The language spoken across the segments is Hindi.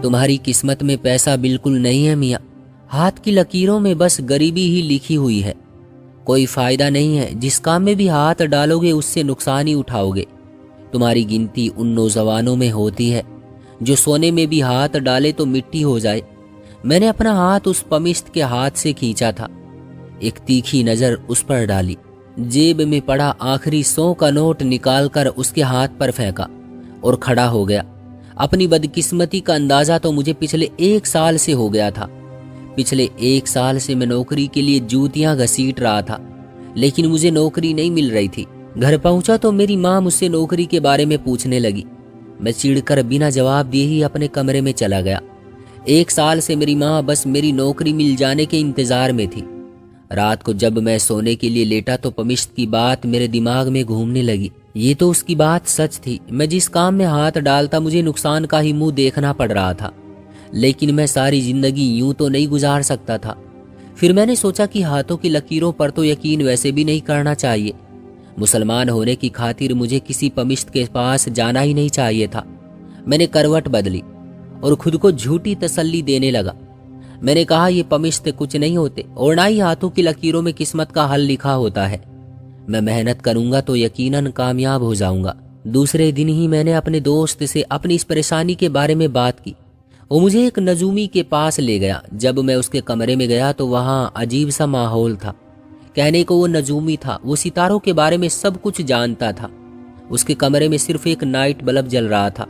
तुम्हारी किस्मत में पैसा बिल्कुल नहीं है मियाँ। हाथ की लकीरों में बस गरीबी ही लिखी हुई है। कोई फायदा नहीं है, जिस काम में भी हाथ डालोगे उससे नुकसान ही उठाओगे। तुम्हारी गिनती उन नौजवानों में होती है जो सोने में भी हाथ डाले तो मिट्टी हो जाए। मैंने अपना हाथ उस पमिश्त के हाथ से खींचा था, एक तीखी नज़र उस पर डाली, जेब में पड़ा आखिरी 100 का नोट निकालकर उसके हाथ पर फेंका और खड़ा हो गया। अपनी बदकिस्मती का अंदाज़ा तो मुझे पिछले 1 साल से हो गया था। पिछले 1 साल से मैं नौकरी के लिए जूतियां घसीट रहा था, लेकिन मुझे नौकरी नहीं मिल रही थी। घर पहुंचा तो मेरी माँ मुझसे नौकरी के बारे में पूछने लगी। मैं चिढ़कर बिना जवाब दिए ही अपने कमरे में चला गया। 1 साल से मेरी माँ बस मेरी नौकरी मिल जाने के इंतजार में थी। रात को जब मैं सोने के लिए लेटा तो पमिश्त की बात मेरे दिमाग में घूमने लगी। ये तो उसकी बात सच थी। मैं जिस काम में हाथ डालता मुझे नुकसान का ही मुंह देखना पड़ रहा था, लेकिन मैं सारी जिंदगी यूं तो नहीं गुजार सकता था। फिर मैंने सोचा कि हाथों की लकीरों पर तो यकीन वैसे भी नहीं करना चाहिए। मुसलमान होने की खातिर मुझे किसी पमिश्त के पास जाना ही नहीं चाहिए था। मैंने करवट बदली और खुद को झूठी तसल्ली देने लगा। मैंने कहा ये पमिश्त कुछ नहीं होते और ना ही हाथों की लकीरों में किस्मत का हल लिखा होता है। मैं मेहनत करूंगा तो यकीनन कामयाब हो जाऊंगा। दूसरे दिन ही मैंने अपने दोस्त से अपनी इस परेशानी के बारे में बात की। वो मुझे एक नजूमी के पास ले गया। जब मैं उसके कमरे में गया तो वहाँ अजीब सा माहौल था। कहने को वो नजूमी था, वो सितारों के बारे में सब कुछ जानता था। उसके कमरे में सिर्फ एक नाइट बल्ब जल रहा था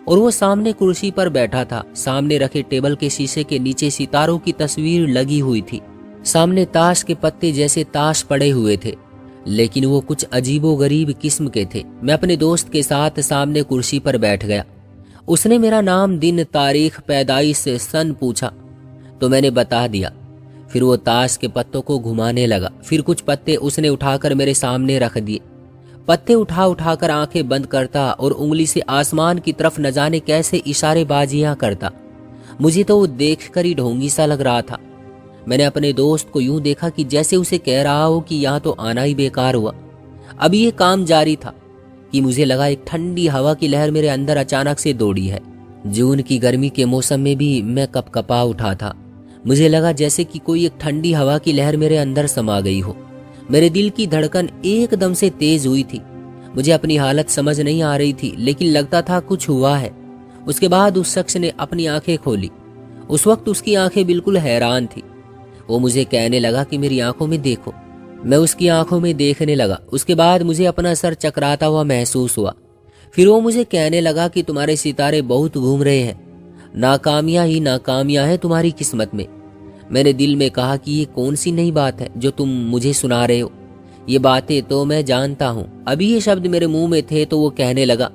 और वो सामने कुर्सी पर बैठा था। सामने रखे टेबल के शीशे के नीचे सितारों की तस्वीर लगी हुई थी। सामने ताश के पत्ते जैसे ताश पड़े हुए थे, लेकिन वो कुछ अजीबोगरीब किस्म के थे। मैं अपने दोस्त के साथ सामने कुर्सी पर बैठ गया। उसने मेरा नाम, दिन, तारीख, पैदाइश, सन पूछा तो मैंने बता दिया। फिर वो ताश के पत्तों को घुमाने लगा। फिर कुछ पत्ते उसने उठाकर मेरे सामने रख दिए। पत्ते उठा उठाकर आंखें बंद करता और उंगली से आसमान की तरफ न जाने कैसे इशारेबाजियां करता। मुझे तो वो देखकर ही ढोंगी सा लग रहा था। मैंने अपने दोस्त को यूं देखा कि जैसे उसे कह रहा हो कि यहाँ तो आना ही बेकार हुआ। अभी ये काम जारी था कि मुझे लगा एक ठंडी हवा की लहर मेरे अंदर अचानक से दौड़ी है। जून की गर्मी के मौसम में भी मैं कपकपा उठा था। मुझे लगा जैसे कि कोई एक ठंडी हवा की लहर मेरे अंदर समा गई हो। मेरे दिल की धड़कन एकदम से तेज हुई थी। मुझे अपनी हालत समझ नहीं आ रही थी, लेकिन लगता था कुछ हुआ है। उसके बाद उस शख्स ने अपनी आंखें खोली। उस वक्त उसकी आंखें बिल्कुल हैरान थी। वो मुझे कहने लगा कि मेरी आंखों में देखो। मैं उसकी आंखों में देखने लगा। उसके बाद मुझे अपना सर चकराता हुआ महसूस हुआ। फिर वो मुझे कहने लगा कि तुम्हारे सितारे बहुत घूम रहे हैं, नाकामियां ही नाकामियां हैं तुम्हारी किस्मत में। मैंने दिल में कहा कि ये कौन सी नई बात है जो तुम मुझे सुना रहे हो। ये बातें तो मैं जानता हूँ। अभी ये शब्द मेरे मुंह में थे तो वो कहने लगा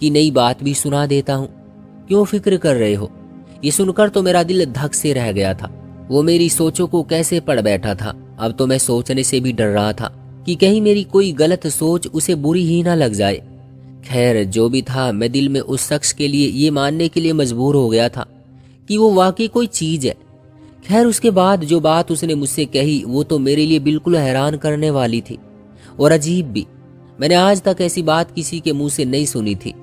कि नई बात भी सुना देता हूँ, क्यों फिक्र कर रहे हो। ये सुनकर तो मेरा दिल धक से रह गया था। वो मेरी सोचों को कैसे पढ़ बैठा था। अब तो मैं सोचने से भी डर रहा था कि कहीं मेरी कोई गलत सोच उसे बुरी ही ना लग जाए। खैर, जो भी था, मैं दिल में उस शख्स के लिए ये मानने के लिए मजबूर हो गया था कि वो वाकई कोई चीज है। खैर, उसके बाद जो बात उसने मुझसे कही वो तो मेरे लिए बिल्कुल हैरान करने वाली थी और अजीब भी। मैंने आज तक ऐसी बात किसी के मुंह से नहीं सुनी थी।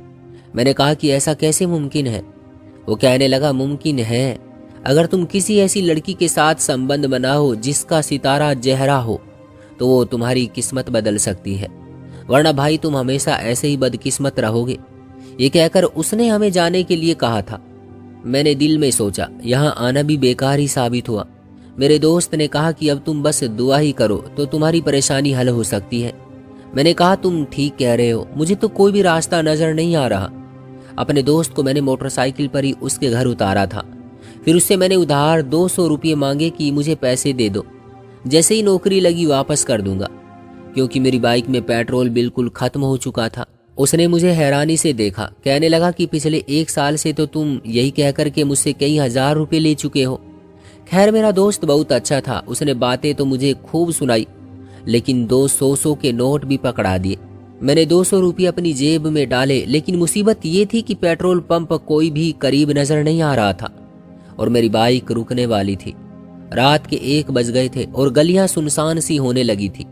मैंने कहा कि ऐसा कैसे मुमकिन है। वो कहने लगा, मुमकिन है अगर तुम किसी ऐसी लड़की के साथ संबंध बनाओ जिसका सितारा जहरा हो तो वो तुम्हारी किस्मत बदल सकती है, वरना भाई तुम हमेशा ऐसे ही बदकिस्मत रहोगे। ये कहकर उसने हमें जाने के लिए कहा था। मैंने दिल में सोचा, यहाँ आना भी बेकार ही साबित हुआ। मेरे दोस्त ने कहा कि अब तुम बस दुआ ही करो तो तुम्हारी परेशानी हल हो सकती है। मैंने कहा, तुम ठीक कह रहे हो, मुझे तो कोई भी रास्ता नजर नहीं आ रहा। अपने दोस्त को मैंने मोटरसाइकिल पर ही उसके घर उतारा था। फिर उससे मैंने उधार 200 रुपये मांगे कि मुझे पैसे दे दो, जैसे ही नौकरी लगी वापस कर दूंगा, क्योंकि मेरी बाइक में पेट्रोल बिल्कुल खत्म हो चुका था। उसने मुझे हैरानी से देखा। कहने लगा कि पिछले 1 साल से तो तुम यही कहकर के मुझसे कई हजार रुपये ले चुके हो। खैर, मेरा दोस्त बहुत अच्छा था। उसने बातें तो मुझे खूब सुनाई, लेकिन 200 के नोट भी पकड़ा दिए। मैंने 200 रुपये अपनी जेब में डाले, लेकिन मुसीबत ये थी कि पेट्रोल पंप कोई भी करीब नजर नहीं आ रहा था और मेरी बाइक रुकने वाली थी। रात के 1 बज गए थे और गलियां सुनसान सी होने लगी थी।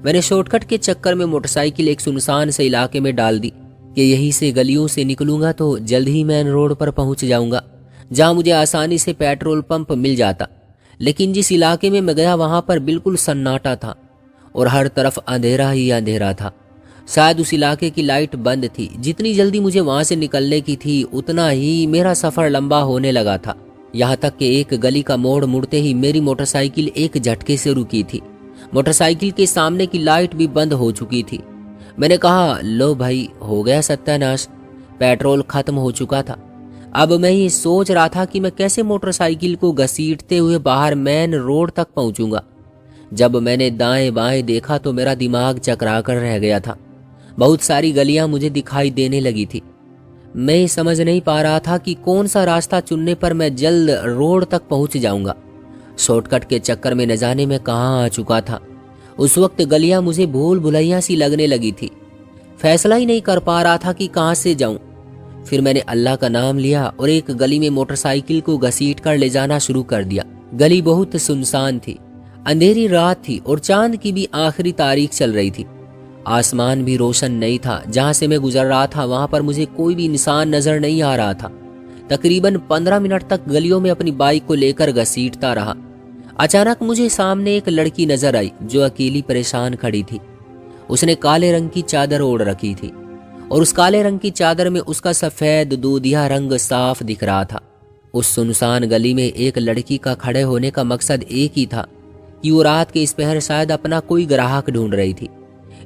मैंने शॉर्टकट के चक्कर में मोटरसाइकिल एक सुनसान से इलाके में डाल दी कि यहीं से गलियों से निकलूंगा तो जल्द ही मेन रोड पर पहुंच जाऊंगा। जहां मुझे आसानी से पेट्रोल पंप मिल जाता। लेकिन जिस इलाके में मैं गया वहां पर बिल्कुल सन्नाटा था और हर तरफ अंधेरा ही अंधेरा था। शायद उस इलाके की लाइट बंद थी। जितनी जल्दी मुझे वहां से निकलने की थी उतना ही मेरा सफर लंबा होने लगा था। यहाँ तक कि एक गली का मोड़ मुड़ते ही मेरी मोटरसाइकिल एक झटके से रुकी थी। मोटरसाइकिल के सामने की लाइट भी बंद हो चुकी थी। मैंने कहा, लो भाई, हो गया सत्यानाश, पेट्रोल खत्म हो चुका था। अब मैं ये सोच रहा था कि मैं कैसे मोटरसाइकिल को घसीटते हुए बाहर मेन रोड तक पहुंचूंगा। जब मैंने दाएं बाएं देखा तो मेरा दिमाग चकरा कर रह गया था। बहुत सारी गलियां मुझे दिखाई देने लगी थी। मैं समझ नहीं पा रहा था कि कौन सा रास्ता चुनने पर मैं जल्द रोड तक पहुंच जाऊंगा। शॉर्टकट के चक्कर में न जाने मैं कहां आ चुका था। उस वक्त गलियां मुझे भूल भुलैया सी लगने लगी थी। फैसला ही नहीं कर पा रहा था कि कहां से जाऊं। फिर मैंने अल्लाह का नाम लिया और एक गली में मोटरसाइकिल को घसीट कर ले जाना शुरू कर दिया। गली बहुत सुनसान थी, अंधेरी रात थी और चांद की भी आखिरी तारीख चल रही थी। आसमान भी रोशन नहीं था। जहां से मैं गुजर रहा था वहां पर मुझे कोई भी इंसान नजर नहीं आ रहा था। तकरीबन 15 मिनट तक गलियों में अपनी बाइक को लेकर घसीटता रहा। अचानक मुझे सामने एक लड़की नजर आई जो अकेली परेशान खड़ी थी। उसने काले रंग की चादर ओढ़ रखी थी और उस काले रंग की चादर में उसका सफेद दूधिया रंग साफ दिख रहा था। उस सुनसान गली में एक लड़की का खड़े होने का मकसद एक ही था कि वो रात के इस पहर शायद अपना कोई ग्राहक ढूंढ रही थी।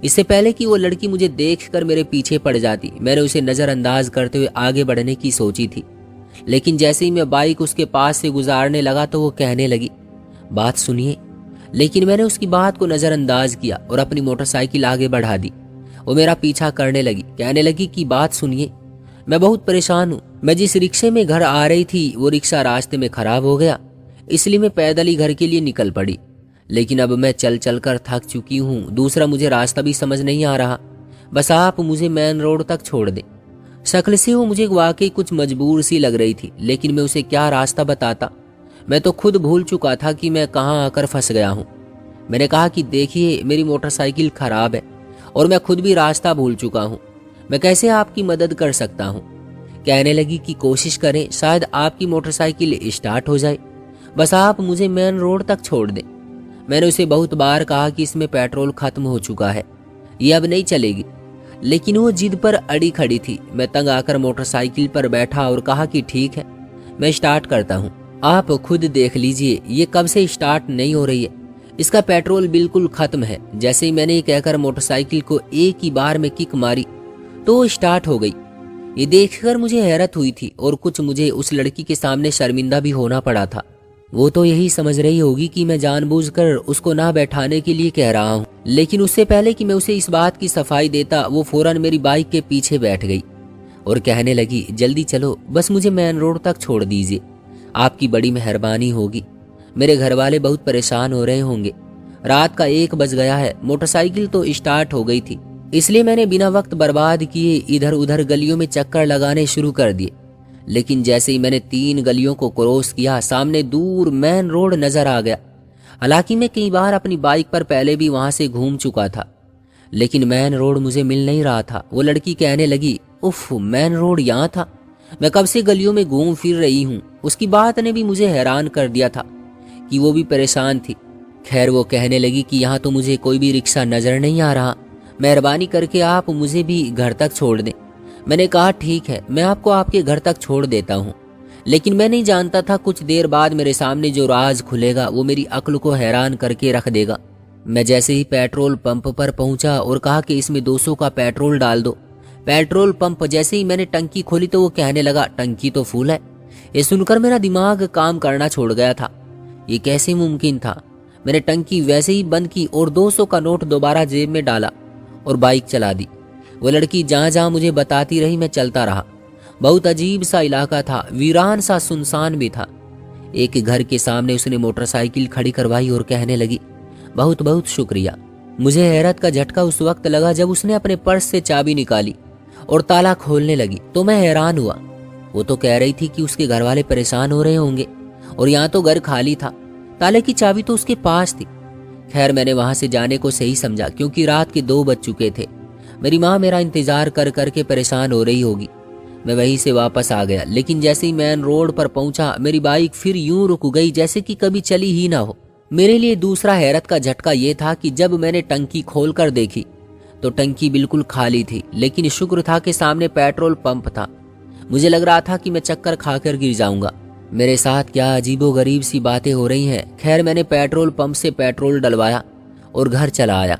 इससे पहले कि वो लड़की मुझे देखकर मेरे पीछे पड़ जाती, मैंने उसे नजरअंदाज करते हुए आगे बढ़ने की सोची थी। लेकिन जैसे ही मैं बाइक उसके पास से गुजारने लगा तो वो कहने लगी, बात सुनिए। लेकिन मैंने उसकी बात को नजरअंदाज किया और अपनी मोटरसाइकिल आगे बढ़ा दी। वो मेरा पीछा करने लगी, कहने लगी कि बात सुनिए, मैं बहुत परेशान हूँ। मैं जिस रिक्शे में घर आ रही थी वो रिक्शा रास्ते में खराब हो गया, इसलिए मैं पैदल ही घर के लिए निकल पड़ी। लेकिन अब मैं चल चल कर थक चुकी हूँ। दूसरा मुझे रास्ता भी समझ नहीं आ रहा। बस आप मुझे मेन रोड तक छोड़ दें। शक्ल से वो मुझे वाकई कुछ मजबूर सी लग रही थी, लेकिन मैं उसे क्या रास्ता बताता। मैं तो खुद भूल चुका था कि मैं कहाँ आकर फंस गया हूँ। मैंने कहा कि देखिए, मेरी मोटरसाइकिल खराब है और मैं खुद भी रास्ता भूल चुका हूँ। मैं कैसे आपकी मदद कर सकता हूँ? कहने लगी कि कोशिश करें, शायद आपकी मोटरसाइकिल स्टार्ट हो जाए। बस आप मुझे मेन रोड तक छोड़ दें। मैंने उसे बहुत बार कहा कि इसमें पेट्रोल खत्म हो चुका है, ये अब नहीं चलेगी, लेकिन वो जिद पर अड़ी खड़ी थी। मैं तंग आकर मोटरसाइकिल पर बैठा और कहा कि ठीक है, मैं स्टार्ट करता हूँ। आप खुद देख लीजिए, ये कब से स्टार्ट नहीं हो रही है। इसका पेट्रोल बिल्कुल खत्म है। जैसे ही मैंने ये कहकर मोटरसाइकिल को एक ही बार में किक मारी तो वो स्टार्ट हो गई। ये देखकर मुझे हैरत हुई थी और कुछ मुझे उस लड़की के सामने शर्मिंदा भी होना पड़ा था। वो तो यही समझ रही होगी कि मैं जानबूझकर उसको ना बैठाने के लिए कह रहा हूँ। लेकिन उससे पहले कि मैं उसे इस बात की सफाई देता, वो फौरन मेरी बाइक के पीछे बैठ गई और कहने लगी, जल्दी चलो, बस मुझे मेन रोड तक छोड़ दीजिए, आपकी बड़ी मेहरबानी होगी। मेरे घर वाले बहुत परेशान हो रहे होंगे। रात का 1 बज गया है। मोटरसाइकिल तो स्टार्ट हो गई थी, इसलिए मैंने बिना वक्त बर्बाद किए इधर उधर गलियों में चक्कर लगाने शुरू कर दिए। लेकिन जैसे ही मैंने 3 गलियों को क्रॉस किया, सामने दूर मेन रोड नजर आ गया। हालांकि मैं कई बार अपनी बाइक पर पहले भी वहां से घूम चुका था, लेकिन मेन रोड मुझे मिल नहीं रहा था। वो लड़की कहने लगी, उफ, मेन रोड यहाँ था। मैं कब से गलियों में घूम फिर रही हूँ। उसकी बात ने भी मुझे हैरान कर दिया था कि वो भी परेशान थी। खैर, वो कहने लगी कि यहाँ तो मुझे कोई भी रिक्शा नजर नहीं आ रहा, मेहरबानी करके आप मुझे भी घर तक छोड़ दें। मैंने कहा ठीक है, मैं आपको आपके घर तक छोड़ देता हूँ। लेकिन मैं नहीं जानता था कुछ देर बाद मेरे सामने जो राज खुलेगा वो मेरी अक्ल को हैरान करके रख देगा। मैं जैसे ही पेट्रोल पंप पर पहुंचा और कहा कि इसमें 200 का पेट्रोल डाल दो। पेट्रोल पंप जैसे ही मैंने टंकी खोली तो वो कहने लगा, टंकी तो फुल है। ये सुनकर मेरा दिमाग काम करना छोड़ गया था। ये कैसे मुमकिन था? मैंने टंकी वैसे ही बंद की और 200 का नोट दोबारा जेब में डाला और बाइक चला दी। वो लड़की जहां जहां मुझे बताती रही, मैं चलता रहा। बहुत अजीब सा इलाका था, वीरान सा, सुनसान भी था। एक घर के सामने उसने मोटरसाइकिल खड़ी करवाई और कहने लगी, बहुत बहुत शुक्रिया। मुझे हैरत का झटका उस वक्त लगा जब उसने अपने पर्स से चाबी निकाली और ताला खोलने लगी तो मैं हैरान हुआ। वो तो कह रही थी कि उसके घर वाले परेशान हो रहे होंगे और यहाँ तो घर खाली था, ताले की चाबी तो उसके पास थी। खैर, मैंने वहां से जाने को सही समझा क्योंकि रात के 2 बज चुके थे। मेरी माँ मेरा इंतजार कर करके परेशान हो रही होगी। मैं वहीं से वापस आ गया, लेकिन जैसे ही मेन रोड पर पहुंचा मेरी बाइक फिर यूं रुक गई जैसे कि कभी चली ही ना हो। मेरे लिए दूसरा हैरत का झटका ये था कि जब मैंने टंकी खोलकर देखी तो टंकी बिल्कुल खाली थी, लेकिन शुक्र था कि सामने पेट्रोल पंप था। मुझे लग रहा था कि मैं चक्कर खाकर गिर जाऊंगा। मेरे साथ क्या अजीबोगरीब सी बातें हो रही हैं। खैर, मैंने पेट्रोल पंप से पेट्रोल डलवाया और घर चला आया।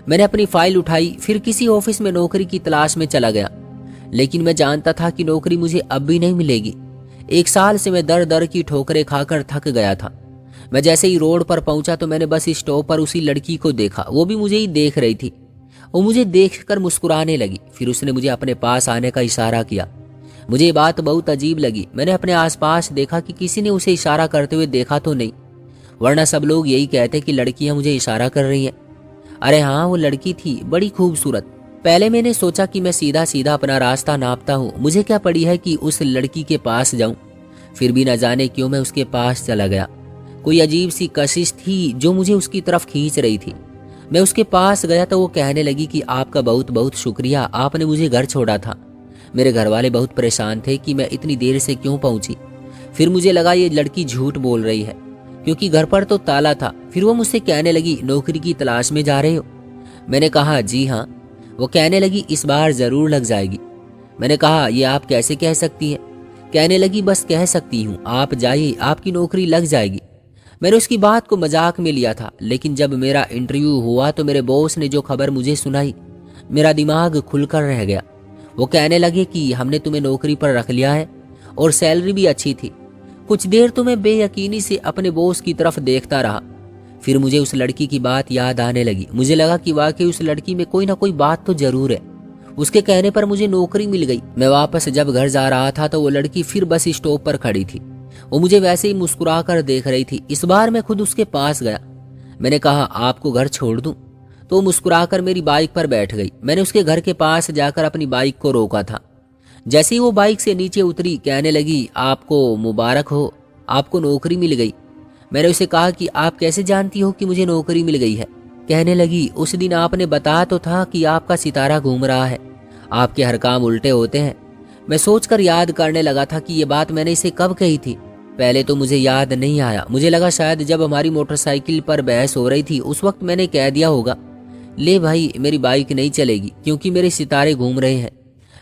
मैंने अपनी फाइल उठाई, फिर किसी ऑफिस में नौकरी की तलाश में चला गया, लेकिन मैं जानता था कि नौकरी मुझे अब भी नहीं मिलेगी। 1 साल से मैं दर दर की ठोकरें खाकर थक गया था। मैं जैसे ही रोड पर पहुंचा तो मैंने बस स्टॉप पर उसी लड़की को देखा। वो भी मुझे ही देख रही थी। वो मुझे देखकर मुस्कुराने लगी। फिर उसने मुझे अपने पास आने का इशारा किया। मुझे ये बात बहुत अजीब लगी। मैंने अपने आसपास देखा कि किसी ने उसे इशारा करते हुए देखा तो नहीं, वरना सब लोग यही कहते कि लड़कियां मुझे इशारा कर रही हैं। अरे हाँ, वो लड़की थी, बड़ी खूबसूरत। पहले मैंने सोचा कि मैं सीधा सीधा अपना रास्ता नापता हूँ, मुझे क्या पड़ी है कि उस लड़की के पास जाऊं। फिर भी न जाने क्यों मैं उसके पास चला गया। कोई अजीब सी कशिश थी जो मुझे उसकी तरफ खींच रही थी। मैं उसके पास गया तो वो कहने लगी कि आपका बहुत बहुत शुक्रिया, आपने मुझे घर छोड़ा था। मेरे घर वाले बहुत परेशान थे कि मैं इतनी देर से क्यों पहुंची। फिर मुझे लगा ये लड़की झूठ बोल रही है, क्योंकि घर पर तो ताला था। फिर वो मुझसे कहने लगी, नौकरी की तलाश में जा रहे हो? मैंने कहा जी हाँ। वो कहने लगी, इस बार जरूर लग जाएगी। मैंने कहा, ये आप कैसे कह सकती हैं? कहने लगी, बस कह सकती हूँ, आप जाइए, आपकी नौकरी लग जाएगी। मैंने उसकी बात को मजाक में लिया था, लेकिन जब मेरा इंटरव्यू हुआ तो मेरे बॉस ने जो खबर मुझे सुनाई, मेरा दिमाग खुलकर रह गया। वो कहने लगे कि हमने तुम्हें नौकरी पर रख लिया है और सैलरी भी अच्छी थी। कुछ देर तो मैं बेयकीनी से अपने बॉस की तरफ देखता रहा। फिर मुझे उस लड़की की बात याद आने लगी। मुझे लगा कि वाकई उस लड़की में कोई ना कोई बात तो जरूर है। उसके कहने पर मुझे नौकरी मिल गई। मैं वापस जब घर जा रहा था तो वो लड़की फिर बस स्टॉप पर खड़ी थी। वो मुझे वैसे ही मुस्कुरा कर देख रही थी। इस बार मैं खुद उसके पास गया। मैंने कहा, आपको घर छोड़ दूं? तो वो मुस्कुराकर मेरी बाइक पर बैठ गई। मैंने उसके घर के पास जाकर अपनी बाइक को रोका था। जैसे ही वो बाइक से नीचे उतरी, कहने लगी, आपको मुबारक हो, आपको नौकरी मिल गई। मैंने उसे कहा कि आप कैसे जानती हो कि मुझे नौकरी मिल गई है? कहने लगी, उस दिन आपने बताया तो था कि आपका सितारा घूम रहा है, आपके हर काम उल्टे होते हैं। मैं सोचकर याद करने लगा था कि ये बात मैंने इसे कब कही थी। पहले तो मुझे याद नहीं आया। मुझे लगा शायद जब हमारी मोटरसाइकिल पर बहस हो रही थी उस वक्त मैंने कह दिया होगा, ले भाई, मेरी बाइक नहीं चलेगी क्योंकि मेरे सितारे घूम रहे हैं।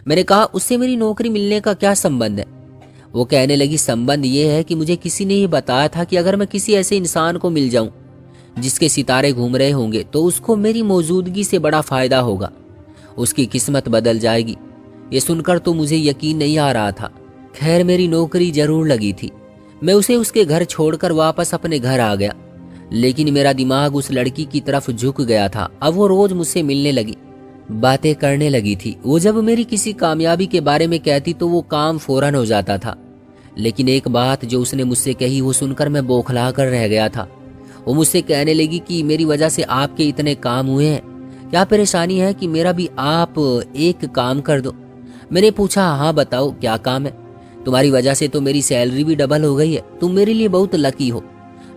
मैंने कहा, उससे मेरी नौकरी मिलने का क्या संबंध है? वो कहने लगी, संबंध ये है कि मुझे किसी ने ये बताया था कि अगर मैं किसी ऐसे इंसान को मिल जाऊं जिसके सितारे घूम रहे होंगे तो उसको मेरी मौजूदगी से बड़ा फायदा होगा, उसकी किस्मत बदल जाएगी। ये सुनकर तो मुझे यकीन नहीं आ रहा था। खैर, मेरी नौकरी जरूर लगी थी। मैं उसे उसके घर छोड़कर वापस अपने घर आ गया, लेकिन मेरा दिमाग उस लड़की की तरफ झुक गया था। अब वो रोज मुझसे मिलने लगी, बातें करने लगी थी। वो जब मेरी किसी कामयाबी के बारे में कहती तो वो काम फौरन हो जाता था। लेकिन एक बात जो उसने मुझसे कही वो सुनकर मैं बौखला कर रह गया था। वो मुझसे कहने लगी कि मेरी वजह से आपके इतने काम हुए हैं, क्या परेशानी है कि मेरा भी आप एक काम कर दो? मैंने पूछा, हाँ बताओ, क्या काम है? तुम्हारी वजह से तो मेरी सैलरी भी डबल हो गई है, तुम मेरे लिए बहुत लकी हो।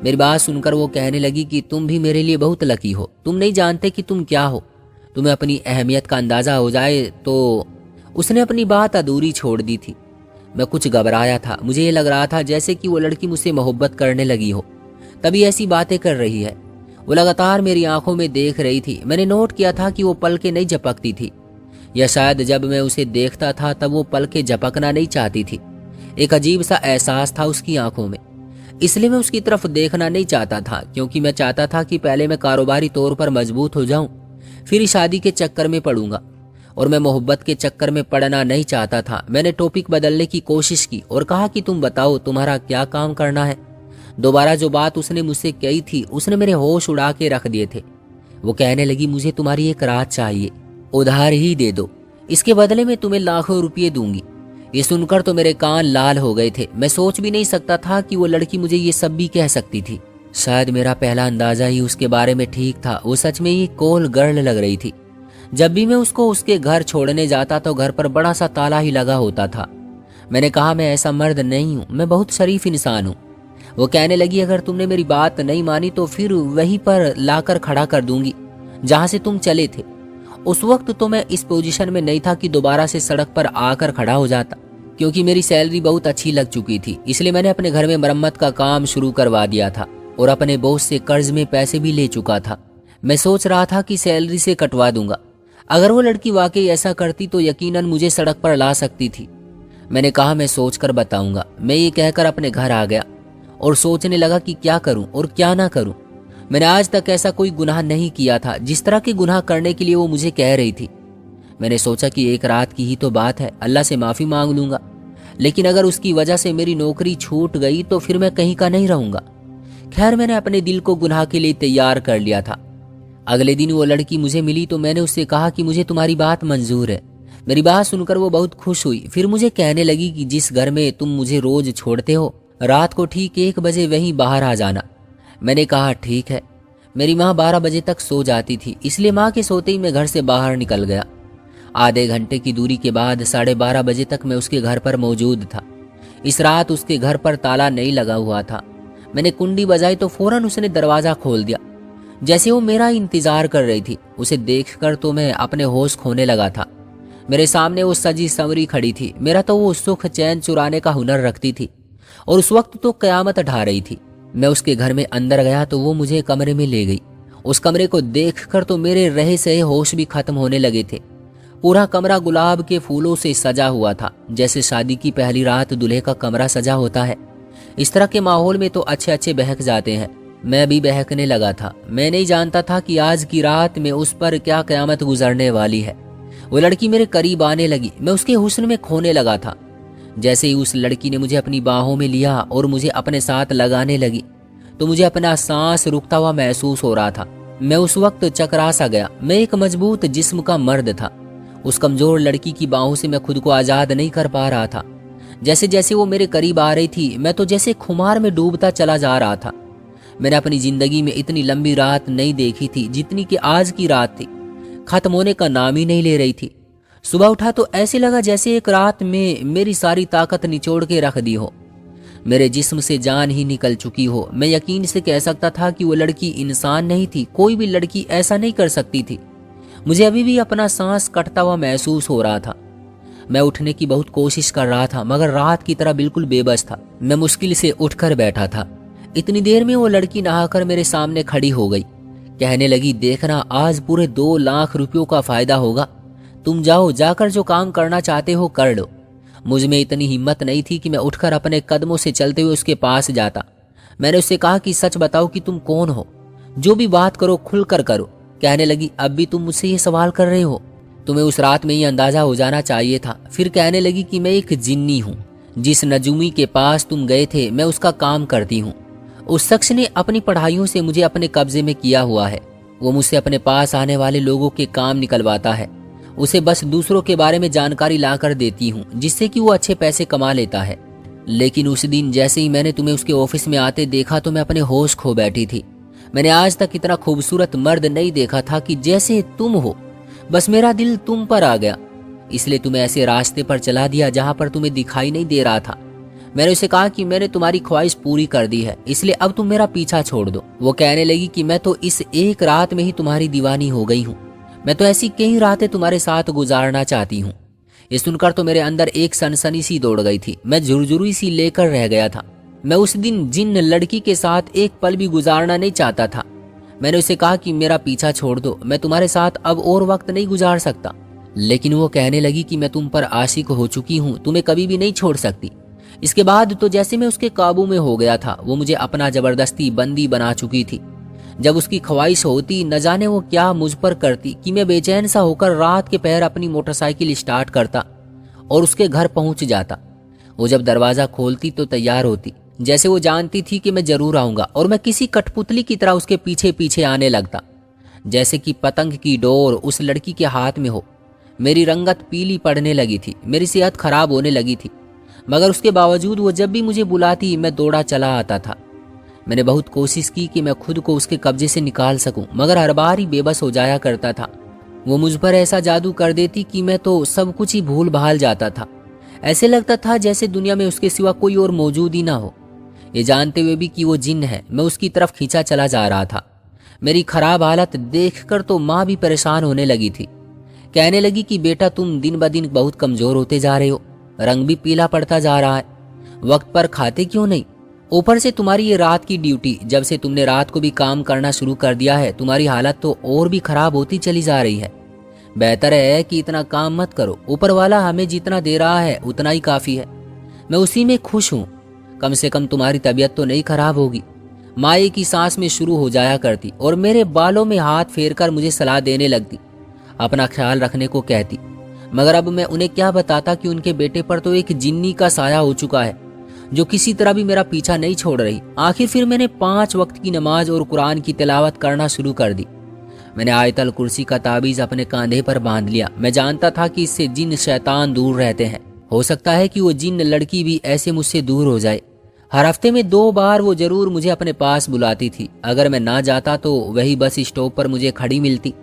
मेरी बात सुनकर वो कहने लगी कि तुम भी मेरे लिए बहुत लकी हो, तुम नहीं जानते कि तुम क्या हो, तुम्हें अपनी अहमियत का अंदाजा हो जाए। तो उसने अपनी बात अधूरी छोड़ दी थी। मैं कुछ घबराया था। मुझे ये लग रहा था जैसे कि वो लड़की मुझसे मोहब्बत करने लगी हो, तभी ऐसी बातें कर रही है। वो लगातार मेरी आंखों में देख रही थी। मैंने नोट किया था कि वो पलकें नहीं झपकती थी, या शायद जब मैं उसे देखता था तब वो पलकें झपकना नहीं चाहती थी। एक अजीब सा एहसास था उसकी आंखों में, इसलिए मैं उसकी तरफ देखना नहीं चाहता था, क्योंकि मैं चाहता था कि पहले मैं कारोबारी तौर पर मजबूत हो जाऊं, फिर शादी के चक्कर में पड़ूंगा, और मैं मोहब्बत के चक्कर में पड़ना नहीं चाहता था। मैंने टॉपिक बदलने की कोशिश की और कहा कि तुम बताओ, तुम्हारा क्या काम करना है? दोबारा जो बात उसने मुझसे कही थी उसने मेरे होश उड़ा के रख दिए थे। वो कहने लगी, मुझे तुम्हारी एक रात चाहिए, उधार ही दे दो, इसके बदले में तुम्हें लाखों रुपये दूंगी। ये सुनकर तो मेरे कान लाल हो गए थे। मैं सोच भी नहीं सकता था कि वो लड़की मुझे ये सब भी कह सकती थी। शायद मेरा पहला अंदाजा ही उसके बारे में ठीक था। वो सच में ही कोल गर्ल लग रही थी। जब भी मैं उसको उसके घर छोड़ने जाता तो घर पर बड़ा सा ताला ही लगा होता था। मैंने कहा, मैं ऐसा मर्द नहीं हूँ, मैं बहुत शरीफ इंसान हूँ। वो कहने लगी, अगर तुमने मेरी बात नहीं मानी तो फिर वहीं पर लाकर खड़ा कर दूंगी जहां से तुम चले थे। उस वक्त तो मैं इस पोजीशन में नहीं था कि दोबारा से सड़क पर आकर खड़ा हो जाता। क्योंकि मेरी सैलरी बहुत अच्छी लग चुकी थी, इसलिए मैंने अपने घर में मरम्मत का काम शुरू करवा दिया था और अपने बॉस से कर्ज में पैसे भी ले चुका था। मैं सोच रहा था कि सैलरी से कटवा दूंगा। अगर वो लड़की वाकई ऐसा करती तो यकीनन मुझे सड़क पर ला सकती थी। मैंने कहा मैं सोचकर बताऊंगा। मैं ये कहकर अपने घर आ गया और सोचने लगा कि क्या करूं और क्या ना करूं। मैंने आज तक ऐसा कोई गुनाह नहीं किया था जिस तरह के गुनाह करने के लिए वो मुझे कह रही थी। मैंने सोचा कि एक रात की ही तो बात है, अल्लाह से माफ़ी मांग लूंगा, लेकिन अगर उसकी वजह से मेरी नौकरी छूट गई तो फिर मैं कहीं का नहीं रहूंगा। खैर, मैंने अपने दिल को गुनाह के लिए तैयार कर लिया था। अगले दिन वो लड़की मुझे मिली तो मैंने उससे कहा कि मुझे तुम्हारी बात मंजूर है। मेरी बात सुनकर वो बहुत खुश हुई। फिर मुझे कहने लगी कि जिस घर में तुम मुझे रोज छोड़ते हो, रात को ठीक 1 बजे वहीं बाहर आ जाना। मैंने कहा ठीक है। मेरी माँ 12 बजे तक सो जाती थी, इसलिए माँ के सोते ही मैं घर से बाहर निकल गया। आधे घंटे की दूरी के बाद 12:30 बजे तक मैं उसके घर पर मौजूद था। इस रात उसके घर पर ताला नहीं लगा हुआ था। मैंने कुंडी बजाई तो फौरन उसने दरवाज़ा खोल दिया। जैसे वो मेरा इंतजार कर रही थी। उसे देखकर तो मैं अपने होश खोने लगा था। मेरे सामने वो सजी संवरी खड़ी थी। मेरा तो वो सुख चैन चुराने का हुनर रखती थी और उस वक्त तो कयामत ढा रही थी। मैं उसके घर में अंदर गया तो वो मुझे कमरे में ले गई। उस कमरे को देखकर तो मेरे रहे सहे होश भी खत्म होने लगे थे। पूरा कमरा गुलाब के फूलों से सजा हुआ था, जैसे शादी की पहली रात दूल्हे का कमरा सजा होता है। इस तरह के माहौल में तो अच्छे अच्छे बहक जाते हैं। मैं भी बहकने लगा था। मैं नहीं जानता था कि आज की रात में उस पर क्या कयामत गुजरने वाली है। वो लड़की मेरे करीब आने लगी। मैं उसके हुस्न में खोने लगा था। जैसे ही उस लड़की ने मुझे अपनी बाहों में लिया और मुझे अपने साथ लगाने लगी तो मुझे अपना सांस रुकता हुआ महसूस हो रहा था। मैं उस वक्त चकरा सा गया। मैं एक मजबूत जिस्म का मर्द था। उस कमजोर लड़की की बाहों से मैं खुद को आजाद नहीं कर पा रहा था। जैसे जैसे वो मेरे करीब आ रही थी, मैं तो जैसे खुमार में डूबता चला जा रहा था। मैंने अपनी जिंदगी में इतनी लंबी रात नहीं देखी थी जितनी कि आज की रात थी। खत्म होने का नाम ही नहीं ले रही थी। सुबह उठा तो ऐसे लगा जैसे एक रात में मेरी सारी ताकत निचोड़ के रख दी हो। मेरे जिस्म से जान ही निकल चुकी हो। मैं यकीन से कह सकता था कि वो लड़की इंसान नहीं थी। कोई भी लड़की ऐसा नहीं कर सकती थी। मुझे अभी भी अपना सांस कटता हुआ महसूस हो रहा था। मैं उठने की बहुत कोशिश कर रहा था, मगर रात की तरह बिल्कुल बेबस था। मैं मुश्किल से उठकर बैठा था। इतनी देर में वो लड़की नहाकर मेरे सामने खड़ी हो गई। कहने लगी, देखना आज पूरे 2 लाख रुपयों का फायदा होगा। तुम जाओ, जाकर जो काम करना चाहते हो कर लो। मुझ में इतनी हिम्मत नहीं थी कि मैं उठकर अपने कदमों से चलते हुए उसके पास जाता। मैंने उससे कहा कि सच बताओ कि तुम कौन हो, जो भी बात करो खुलकर करो। कहने लगी, अब भी तुम मुझसे ये सवाल कर रहे हो? तुम्हें उस रात में ही अंदाजा हो जाना चाहिए था। फिर कहने लगी कि मैं एक जिन्नी हूँ। जिस नजूमी के पास तुम गए थे मैं उसका काम करती हूँ। उस शख्स ने अपनी पढ़ाइयों से मुझे अपने कब्जे में किया हुआ है। वो मुझसे अपने पास आने वाले लोगों के काम निकलवाता है। उसे बस दूसरों के बारे में जानकारी लाकर देती हूँ, जिससे कि वो अच्छे पैसे कमा लेता है। लेकिन उस दिन जैसे ही मैंने तुम्हें उसके ऑफिस में आते देखा तो मैं अपने होश खो बैठी थी। मैंने आज तक इतना खूबसूरत मर्द नहीं देखा था कि जैसे तुम हो। बस मेरा दिल तुम पर आ गया, इसलिए तुम्हें ऐसे रास्ते पर चला दिया जहां पर तुम्हें दिखाई नहीं दे रहा था। मैंने उसे कहा कि मैंने तुम्हारी ख्वाहिश पूरी कर दी है, इसलिए अब तुम मेरा पीछा छोड़ दो। वो कहने लगी कि मैं तो इस एक रात में ही तुम्हारी दीवानी हो गई हूँ। मैं तो ऐसी कई रातें तुम्हारे साथ गुजारना चाहती हूँ। ये सुनकर तो मेरे अंदर एक सनसनी सी दौड़ गई थी। मैं झुरझुरी सी लेकर रह गया था। मैं उस दिन जिन लड़की के साथ एक पल भी गुजारना नहीं चाहता था। मैंने उसे कहा कि मेरा पीछा छोड़ दो, मैं तुम्हारे साथ अब और वक्त नहीं गुजार सकता। लेकिन वो कहने लगी कि मैं तुम पर आशिक हो चुकी हूँ, तुम्हें कभी भी नहीं छोड़ सकती। इसके बाद तो जैसे मैं उसके काबू में हो गया था। वो मुझे अपना जबरदस्ती बंदी बना चुकी थी। जब उसकी ख्वाहिश होती, न जाने वो क्या मुझ पर करती कि मैं बेचैन सा होकर रात के पहर अपनी मोटरसाइकिल स्टार्ट करता और उसके घर पहुंच जाता। वो जब दरवाजा खोलती तो तैयार होती, जैसे वो जानती थी कि मैं जरूर आऊंगा, और मैं किसी कठपुतली की तरह उसके पीछे पीछे आने लगता, जैसे कि पतंग की डोर उस लड़की के हाथ में हो। मेरी रंगत पीली पड़ने लगी थी, मेरी सेहत खराब होने लगी थी, मगर उसके बावजूद वो जब भी मुझे बुलाती मैं दौड़ा चला आता था। मैंने बहुत कोशिश की कि मैं खुद को उसके कब्जे से निकाल सकूं, मगर हर बार ही बेबस हो जाया करता था। वो मुझ पर ऐसा जादू कर देती कि मैं तो सब कुछ ही भूल भाल जाता था। ऐसे लगता था जैसे दुनिया में उसके सिवा कोई और मौजूद ही ना हो। ये जानते हुए भी कि वो जिन्न है, मैं उसकी तरफ खींचा चला जा रहा था। मेरी खराब हालत देखकर तो माँ भी परेशान होने लगी थी। कहने लगी कि बेटा तुम दिन ब दिन बहुत कमजोर होते जा रहे हो। रंग भी पीला पड़ता जा रहा है। वक्त पर खाते क्यों नहीं? ऊपर से तुम्हारी ये रात की ड्यूटी, जब से तुमने रात को भी काम करना शुरू कर दिया है तुम्हारी हालत तो और भी खराब होती चली जा रही है। बेहतर है कि इतना काम मत करो। ऊपर वाला हमें जितना दे रहा है उतना ही काफ़ी है। मैं उसी में खुश हूँ। कम से कम तुम्हारी तबीयत तो नहीं खराब होगी। माए की सांस में शुरू हो जाया करती और मेरे बालों में हाथ फेरकर मुझे सलाह देने लगती, अपना ख्याल रखने को कहती। मगर अब मैं उन्हें क्या बताता कि उनके बेटे पर तो एक जिन्नी का साया हो चुका है जो किसी तरह भी मेरा पीछा नहीं छोड़ रही। आखिर फिर मैंने 5 वक्त की नमाज और कुरान की तिलावत करना शुरू कर दी। मैंने आयतल कुर्सी का ताबीज अपने कांधे पर बांध लिया। मैं जानता था कि इससे जिन शैतान दूर रहते हैं। हो सकता है कि वो जिन लड़की भी ऐसे मुझसे दूर हो जाए। हर हफ्ते में 2 बार वो जरूर मुझे अपने पास बुलाती थी। अगर मैं ना जाता तो वही बस स्टॉप पर मुझे खड़ी मिलती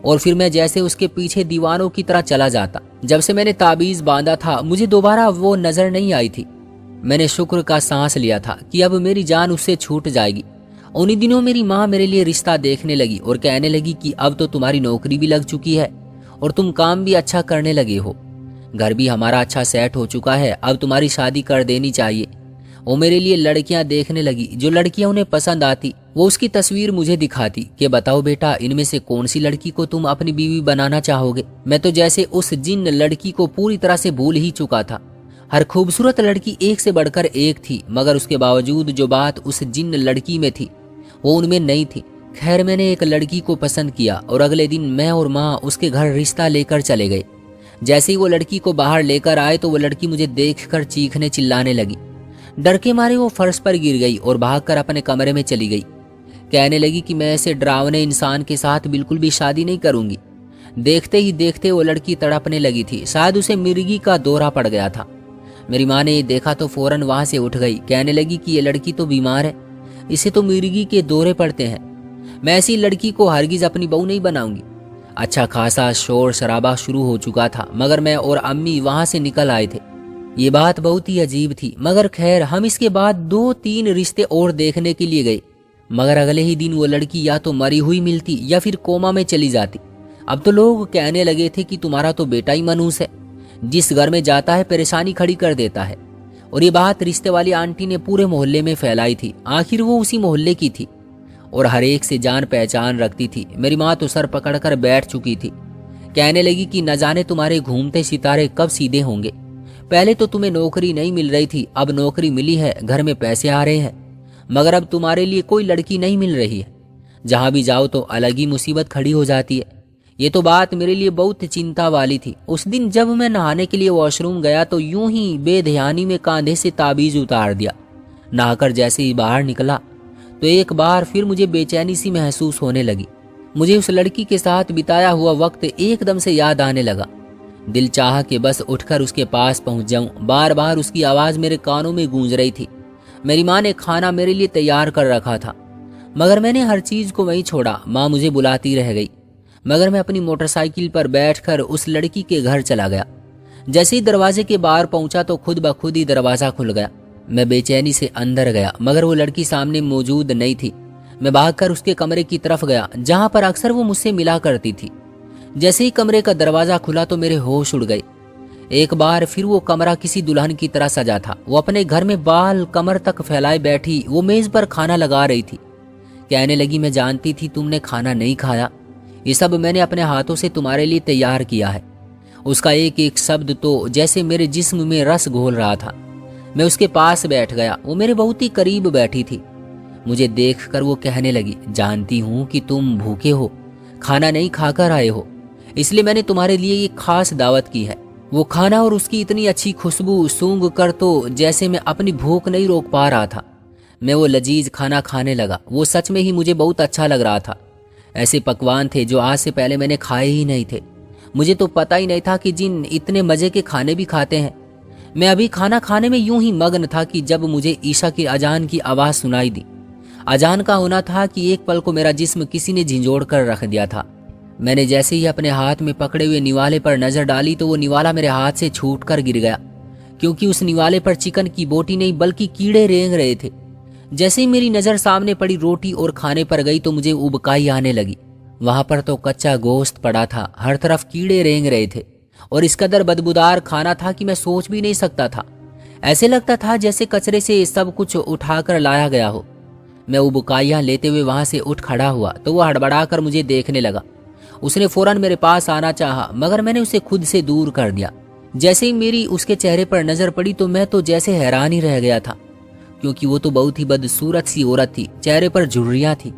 और फिर मैं जैसे उसके पीछे दीवानों की तरह चला जाता। जब से मैंने ताबीज बांधा था मुझे दोबारा वो नजर नहीं आई थी। मैंने शुक्र का सांस लिया था कि अब मेरी जान उससे छूट जाएगी। उन्हीं दिनों मेरी माँ मेरे लिए रिश्ता देखने लगी और कहने लगी कि अब तो तुम्हारी नौकरी भी लग चुकी है और तुम काम भी अच्छा करने लगे हो। घर भी हमारा अच्छा सेट हो चुका है, अब तुम्हारी शादी कर देनी चाहिए। वो मेरे लिए लड़कियां देखने लगी। जो लड़कियां उन्हें पसंद आती वो उसकी तस्वीर मुझे दिखाती कि बताओ बेटा, इनमें से कौन सी लड़की को तुम अपनी बीवी बनाना चाहोगे। मैं तो जैसे उस जिन लड़की को पूरी तरह से भूल ही चुका था। हर खूबसूरत लड़की एक से बढ़कर एक थी, मगर उसके बावजूद जो बात उस जिन लड़की में थी वो उनमें नहीं थी। खैर, मैंने एक लड़की को पसंद किया और अगले दिन मैं और माँ उसके घर रिश्ता लेकर चले गए। जैसे ही वो लड़की को बाहर लेकर आए तो वो लड़की मुझे देखकर चीखने चिल्लाने लगी। डर के मारे वो फर्श पर गिर गई और भागकर अपने कमरे में चली गई। कहने लगी कि मैं ऐसे डरावने इंसान के साथ बिल्कुल भी शादी नहीं करूंगी। देखते ही देखते वो लड़की तड़पने लगी थी। शायद उसे मिर्गी का दौरा पड़ गया था। मेरी माँ ने देखा तो फौरन वहां से उठ गई। कहने लगी कि ये लड़की तो बीमार है, इसे तो मिर्गी के दौरे पड़ते हैं। मैं ऐसी लड़की को हरगिज अपनी बहू नहीं बनाऊंगी। अच्छा खासा शोर शराबा शुरू हो चुका था, मगर मैं और अम्मी वहां से निकल आए थे। ये बात बहुत ही अजीब थी, मगर खैर हम इसके बाद 2-3 रिश्ते और देखने के लिए गए। मगर अगले ही दिन वो लड़की या तो मरी हुई मिलती या फिर कोमा में चली जाती। अब तो लोग कहने लगे थे कि तुम्हारा तो बेटा ही मनहूस है, जिस घर में जाता है परेशानी खड़ी कर देता है। और ये बात रिश्ते वाली आंटी ने पूरे मोहल्ले में फैलाई थी। आखिर वो उसी मोहल्ले की थी और हर एक से जान पहचान रखती थी। मेरी माँ तो सर पकड़कर बैठ चुकी थी। कहने लगी कि न जाने तुम्हारे घूमते सितारे कब सीधे होंगे। पहले तो तुम्हें नौकरी नहीं मिल रही थी, अब नौकरी मिली है, घर में पैसे आ रहे हैं, मगर अब तुम्हारे लिए कोई लड़की नहीं मिल रही है। जहां भी जाओ तो अलग ही मुसीबत खड़ी हो जाती है। ये तो बात मेरे लिए बहुत चिंता वाली थी। उस दिन जब मैं नहाने के लिए वॉशरूम गया तो यूं ही बेध्यानी में कांधे से ताबीज उतार दिया। नहाकर जैसे ही बाहर निकला तो एक बार फिर मुझे बेचैनी सी महसूस होने लगी। मुझे उस लड़की के साथ बिताया हुआ वक्त एकदम से याद आने लगा। दिल चाहा कि बस उठकर उसके पास पहुंच जाऊं। बार बार उसकी आवाज़ मेरे कानों में गूंज रही थी। मेरी माँ ने खाना मेरे लिए तैयार कर रखा था, मगर मैंने हर चीज़ को वहीं छोड़ा। माँ मुझे बुलाती रह गई, मगर मैं अपनी मोटरसाइकिल पर बैठकर उस लड़की के घर चला गया। जैसे ही दरवाजे के बाहर पहुंचा तो खुद ब खुद ही दरवाज़ा खुल गया। मैं बेचैनी से अंदर गया, मगर वो लड़की सामने मौजूद नहीं थी। मैं भागकर उसके कमरे की तरफ गया जहां पर अक्सर वो मुझसे मिला करती थी। जैसे ही कमरे का दरवाजा खुला तो मेरे होश उड़ गए। एक बार फिर वो कमरा किसी दुल्हन की तरह सजा था। वो अपने घर में बाल कमर तक फैलाए बैठी वो मेज पर खाना लगा रही थी। कहने लगी, मैं जानती थी तुमने खाना नहीं खाया, ये सब मैंने अपने हाथों से तुम्हारे लिए तैयार किया है। उसका एक एक शब्द तो जैसे मेरे जिस्म में रस घोल रहा था। मैं उसके पास बैठ गया। वो मेरे बहुत ही करीब बैठी थी। मुझे देखकर वो कहने लगी, जानती हूँ कि तुम भूखे हो, खाना नहीं खाकर आए हो, इसलिए मैंने तुम्हारे लिए ये खास दावत की है। वो खाना और उसकी इतनी अच्छी खुशबू सूंघ कर तो जैसे मैं अपनी भूख नहीं रोक पा रहा था। मैं वो लजीज खाना खाने लगा। वो सच में ही मुझे बहुत अच्छा लग रहा था। ऐसे पकवान थे जो आज से पहले मैंने खाए ही नहीं थे। मुझे तो पता ही नहीं था कि जिन इतने मज़े के खाने भी खाते हैं। मैं अभी खाना खाने में यूं ही मग्न था कि जब मुझे ईशा की अजान की आवाज़ सुनाई दी। अजान का होना था कि एक पल को मेरा जिस्म किसी ने झिंझोड़ कर रख दिया था। मैंने जैसे ही अपने हाथ में पकड़े हुए निवाले पर नज़र डाली तो वो निवाला मेरे हाथ से छूट कर गिर गया, क्योंकि उस निवाले पर चिकन की बोटी नहीं बल्कि कीड़े रेंग रहे थे। जैसे ही मेरी नज़र सामने पड़ी रोटी और खाने पर गई तो मुझे उबकाई आने लगी। वहां पर तो कच्चा गोश्त पड़ा था, हर तरफ कीड़े रेंग रहे थे और इस कदर बदबूदार खाना था कि मैं सोच भी नहीं सकता था। ऐसे लगता था जैसे कचरे से सब कुछ उठाकर लाया गया हो। मैं उबकाइयाँ लेते हुए वहां से उठ खड़ा हुआ तो वह हड़बड़ाकर मुझे देखने लगा। उसने फौरन मेरे पास आना चाहा, मगर मैंने उसे खुद से दूर कर दिया। जैसे ही मेरी उसके चेहरे पर नजर पड़ी तो मैं तो जैसे हैरान ही रह गया था, क्योंकि वो तो बहुत ही बदसूरत सी औरत थी। चेहरे पर झुर्रियां थी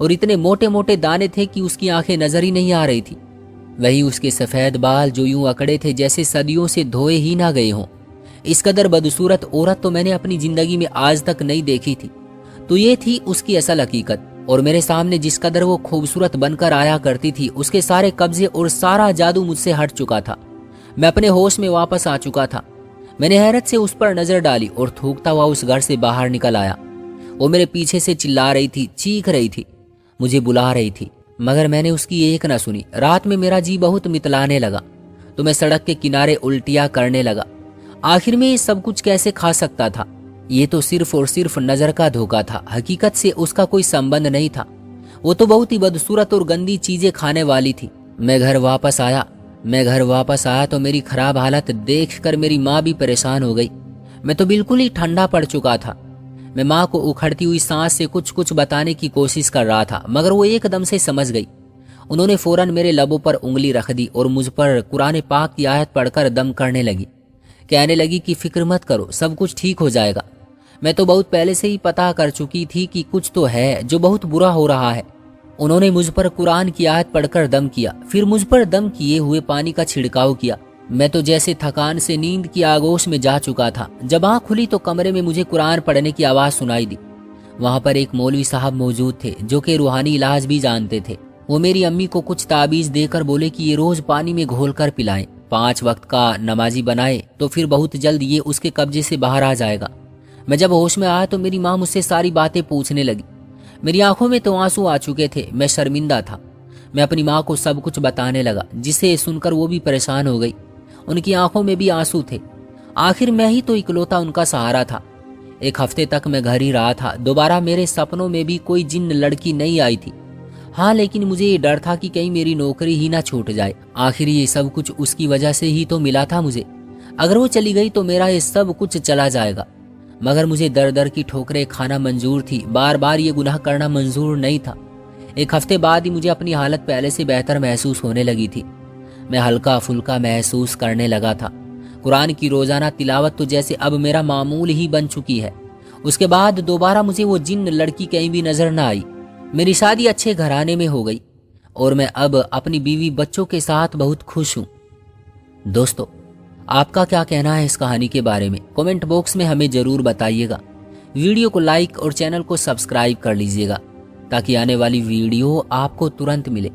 और इतने मोटे मोटे दाने थे कि उसकी आंखें नजर ही नहीं आ रही थी। वही उसके सफेद बाल जो यूं अकड़े थे जैसे सदियों से धोए ही ना गए हों। इस कदर बदसूरत औरत तो मैंने अपनी जिंदगी में आज तक नहीं देखी थी। तो ये थी उसकी असल हकीकत। और मेरे सामने जिस कदर वो खूबसूरत बनकर आया करती थी, उसके सारे कब्जे और सारा जादू मुझसे हट चुका था। मैं अपने होश में वापस आ चुका था। मैंने हैरत से उस पर नजर डाली और थूकता हुआ उस घर से बाहर निकल आया। वो मेरे पीछे से चिल्ला रही थी, चीख रही थी, मुझे बुला रही थी, मगर मैंने उसकी एक न सुनी। रात में मेरा जी बहुत मितलाने लगा तो मैं सड़क के किनारे उल्टियां करने लगा। आखिर में ये सब कुछ कैसे खा सकता था? ये तो सिर्फ और सिर्फ नजर का धोखा था, हकीकत से उसका कोई संबंध नहीं था। वो तो बहुत ही बदसूरत और गंदी चीजें खाने वाली थी। मैं घर वापस आया तो मेरी खराब हालत देखकर मेरी माँ भी परेशान हो गई। मैं तो बिल्कुल ही ठंडा पड़ चुका था। मैं माँ को उखड़ती हुई सांस से कुछ कुछ बताने की कोशिश कर रहा था, मगर वो एकदम से समझ गई। उन्होंने फौरन मेरे लबों पर उंगली रख दी और मुझ पर कुरान पाक की आयत पढ़कर दम करने लगी। कहने लगी कि फिक्र मत करो, सब कुछ ठीक हो जाएगा। मैं तो बहुत पहले से ही पता कर चुकी थी कि कुछ तो है जो बहुत बुरा हो रहा है। उन्होंने मुझ पर कुरान की आयत पढ़कर दम किया, फिर मुझ पर दम किए हुए पानी का छिड़काव किया। मैं तो जैसे थकान से नींद की आगोश में जा चुका था। जब आँख खुली तो कमरे में मुझे कुरान पढ़ने की आवाज़ सुनाई दी। वहाँ पर एक मौलवी साहब मौजूद थे जो कि रूहानी इलाज भी जानते थे। वो मेरी अम्मी को कुछ ताबीज़ देकर बोले कि ये रोज़ पानी में घोल कर पिलाएं, 5 वक्त का नमाजी बनाए तो फिर बहुत जल्द ये उसके कब्जे से बाहर आ जाएगा। मैं जब होश में आया तो मेरी माँ मुझसे सारी बातें पूछने लगी। मेरी आंखों में तो आंसू आ चुके थे। मैं शर्मिंदा था। मैं अपनी माँ को सब कुछ बताने लगा, जिसे सुनकर वो भी परेशान हो गई। उनकी आंखों में भी आंसू थे। आखिर मैं ही तो इकलौता उनका सहारा था। 1 हफ्ते तक मैं घर ही रहा था। दोबारा मेरे सपनों में भी कोई जिन्न लड़की नहीं आई थी। हाँ, लेकिन मुझे ये डर था कि कहीं मेरी नौकरी ही ना छूट जाए। आखिर ये सब कुछ उसकी वजह से ही तो मिला था मुझे। अगर वो चली गई तो मेरा ये सब कुछ चला जाएगा। मगर मुझे दर दर की ठोकरें खाना मंजूर थी, बार बार ये गुनाह करना मंजूर नहीं था। 1 हफ्ते बाद ही मुझे अपनी हालत पहले से बेहतर महसूस होने लगी थी। मैं हल्का फुल्का महसूस करने लगा था। कुरान की रोजाना तिलावत तो जैसे अब मेरा मामूल ही बन चुकी है। उसके बाद दोबारा मुझे वो जिन्न लड़की कहीं भी नजर न आई। मेरी शादी अच्छे घराने में हो गई और मैं अब अपनी बीवी बच्चों के साथ बहुत खुश हूँ। दोस्तों, आपका क्या कहना है इस कहानी के बारे में? कमेंट बॉक्स में हमें जरूर बताइएगा। वीडियो को लाइक और चैनल को सब्सक्राइब कर लीजिएगा ताकि आने वाली वीडियो आपको तुरंत मिले।